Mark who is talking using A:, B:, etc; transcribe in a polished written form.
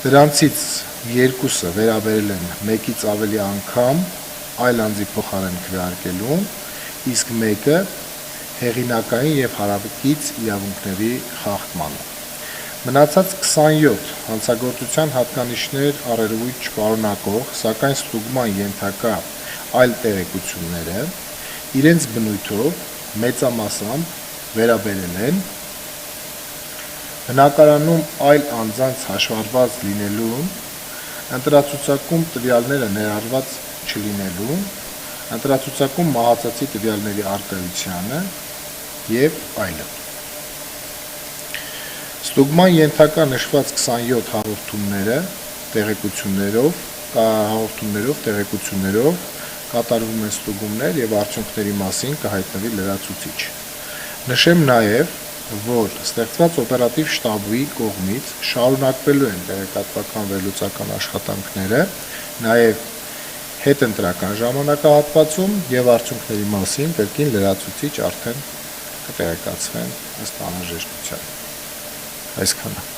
A: Դրանցից երկուսը վերաբերել են մեկից ավելի անգամ այլ անձի փոխարեն քվեարկելուն, իսկ մեկը հեղինակային եւ հարակից իրավունքների խախտմանը։ Մնացած 27 հանցագործության հատկանիշներ առերևույթ չպարունակող, սակայն ստուգման ենթակա այլ տեղեկությունները իրենց բնույթով մեծամասամբ վերաբերել են բնակարանում այլ անձանց հաշվառված լինելուն, ընտրացուցակում տվյալները ներառված չլինելուն, ընտրացուցակում մահացածի տվյալների առկայությանը եւ այլն։ Ստուգման ենթակա նշված 27 տեղեկություններով կատարվում են ստուգումներ եւ արդյունքների մասին կհայտնվի լրացուցիչ։ Նշեմ նաեւ, որ ստեղծված օպերատիվ շտաբի կողմից շարունակվելու են տեղեկատվական վերլուծական աշխատանքները, նաեւ հետընտրական ժամանակահատվածում եւ արդյունքների մասին կրկին լրացուցիչ արդեն կտեղեկացվեն ըստ անհրաժեշտության։ Այսքանը։